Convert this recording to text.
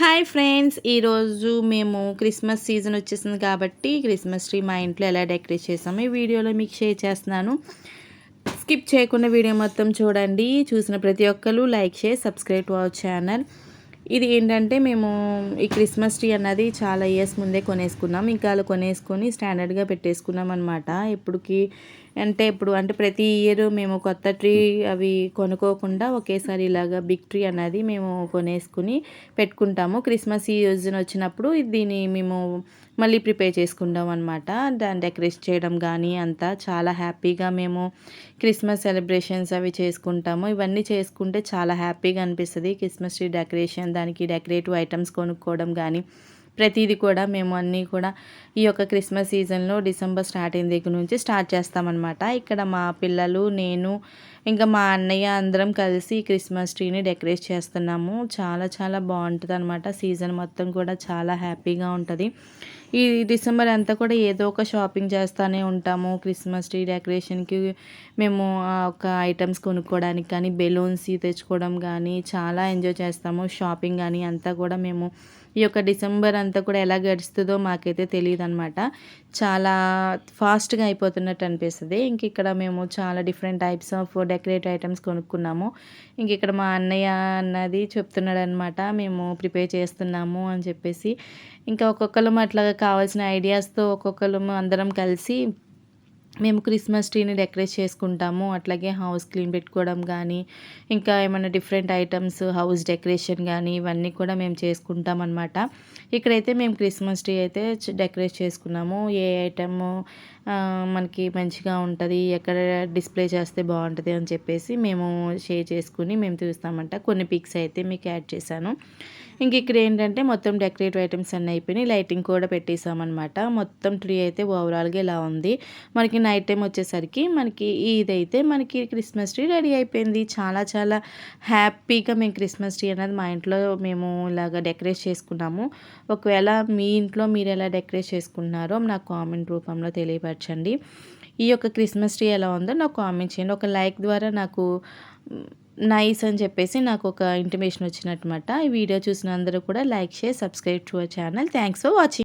Hi friends, ఈరోజు మేము Christmas season వచ్చేసింది కాబట్టి క్రిస్మస్ ట్రీ మా ఇంట్లో ఎలా డెకరేట్ చేసామో ఈ వీడియోలో మీకు షేర్ చేస్తున్నాను. స్కిప్ చేయకుండా వీడియో మొత్తం చూడండి. చూసిన ప్రతి ఒక్కరు like, share, subscribe to our channel. ఇది ఏంటంటే మేము ఈ క్రిస్మస్ ట్రీ అన్నది చాలా ఇయర్స్ ముందే కొనేసుకున్నాం. ఇంకా అలా కొనేసుకొని స్టాండర్డ్గా పెట్టేసుకున్నాం అనమాట. ఇప్పుడు ప్రతి ఇయర్ మేము కొత్త ట్రీ అవి కొనుక్కోకుండా ఒకేసారి ఇలాగా బిగ్ ట్రీ అనేది మేము కొనేసుకుని పెట్టుకుంటాము. క్రిస్మస్ సీజన్ వచ్చినప్పుడు దీన్ని మేము మళ్ళీ ప్రిపేర్ చేసుకుంటాం అనమాట. దాన్ని డెకరేట్ చేయడం కానీ అంతా చాలా హ్యాపీగా మేము క్రిస్మస్ సెలబ్రేషన్స్ అవి చేసుకుంటాము. ఇవన్నీ చేసుకుంటే చాలా హ్యాపీగా అనిపిస్తుంది. క్రిస్మస్ ట్రీ డెకరేషన్, దానికి డెకరేటివ్ ఐటమ్స్ కొనుక్కోవడం కానీ ప్రతిదీ కూడా మేము అన్నీ కూడా ఈ యొక్క క్రిస్మస్ సీజన్లో డిసెంబర్ స్టార్ట్ అయిన దగ్గర నుంచి స్టార్ట్ చేస్తామన్నమాట. ఇక్కడ మా పిల్లలు, నేను, ఇంకా మా అన్నయ్య అందరం కలిసి క్రిస్మస్ ట్రీని డెకరేట్ చేస్తున్నాము. చాలా చాలా బాగుంటుంది అనమాట. సీజన్ మొత్తం కూడా చాలా హ్యాపీగా ఉంటుంది. ఈ డిసెంబర్ అంతా కూడా ఏదో ఒక షాపింగ్ చేస్తూనే ఉంటాము. క్రిస్మస్ ట్రీ డెకరేషన్కి మేము ఒక ఐటమ్స్ కొనుక్కోవడానికి కానీ, బెలూన్స్ తెచ్చుకోవడం కానీ చాలా ఎంజాయ్ చేస్తాము. షాపింగ్ కానీ అంతా కూడా మేము ఈ యొక్క డిసెంబర్ అంతా కూడా ఎలా గడుస్తుందో మాకైతే తెలియదు అనమాట. చాలా ఫాస్ట్గా అయిపోతున్నట్టు అనిపిస్తుంది. ఇంక ఇక్కడ మేము చాలా different types of decorate items కొనుక్కున్నాము. ఇంక ఇక్కడ మా అన్నయ్య అన్నది చెప్తున్నాడు అనమాట, మేము ప్రిపేర్ చేస్తున్నాము అని చెప్పేసి. ఇంకా ఒక్కొక్కరు అట్లాగా కావాల్సిన ఐడియాస్తో ఒక్కొక్కరు అందరం కలిసి మేము క్రిస్మస్ ట్రీని డెకరేట్ చేసుకుంటాము. అట్లాగే హౌస్ క్లీన్ పెట్టుకోవడం కానీ, ఇంకా ఏమైనా డిఫరెంట్ ఐటమ్స్ హౌస్ డెకరేషన్ కానీ ఇవన్నీ కూడా మేము చేసుకుంటాం అనమాట. ఇక్కడైతే మేము క్రిస్మస్ ట్రీ అయితే డెకరేట్ చేసుకున్నాము. ఏ ఐటమ్ మనకి మంచిగా ఉంటుంది, ఎక్కడ డిస్ప్లే చేస్తే బాగుంటుంది అని చెప్పేసి మేము షేర్ చేసుకుని మేము చూస్తామంట. కొన్ని పిక్స్ అయితే మీకు యాడ్ చేశాను. ఇంక ఇక్కడ ఏంటంటే మొత్తం డెకరేటివ్ ఐటమ్స్ అన్నీ అయిపోయినాయి. లైటింగ్ కూడా పెట్టేసామన్నమాట. మొత్తం ట్రీ అయితే ఓవరాల్గా ఇలా ఉంది. మనకి నైట్ టైం వచ్చేసరికి ఇదైతే మనకి క్రిస్మస్ ట్రీ రెడీ అయిపోయింది. చాలా చాలా హ్యాపీగా మేము క్రిస్మస్ ట్రీ అనేది మా ఇంట్లో మేము ఇలాగ డెకరేట్ చేసుకున్నాము. ఒకవేళ మీ ఇంట్లో మీరు ఎలా డెకరేట్ చేసుకున్నారో నాకు కామెంట్ రూపంలో తెలియపరచండి. ఈ యొక్క క్రిస్మస్ ట్రీ ఎలా ఉందో నాకు కామెంట్ చేయండి. ఒక లైక్ ద్వారా నాకు నైస్ అని చెప్పేసి నాకు ఒక ఇంటిమేషన్ వచ్చినట్టమాట. ఈ వీడియో చూసిన అందరూ కూడా like, share, subscribe to our channel. Thanks for watching.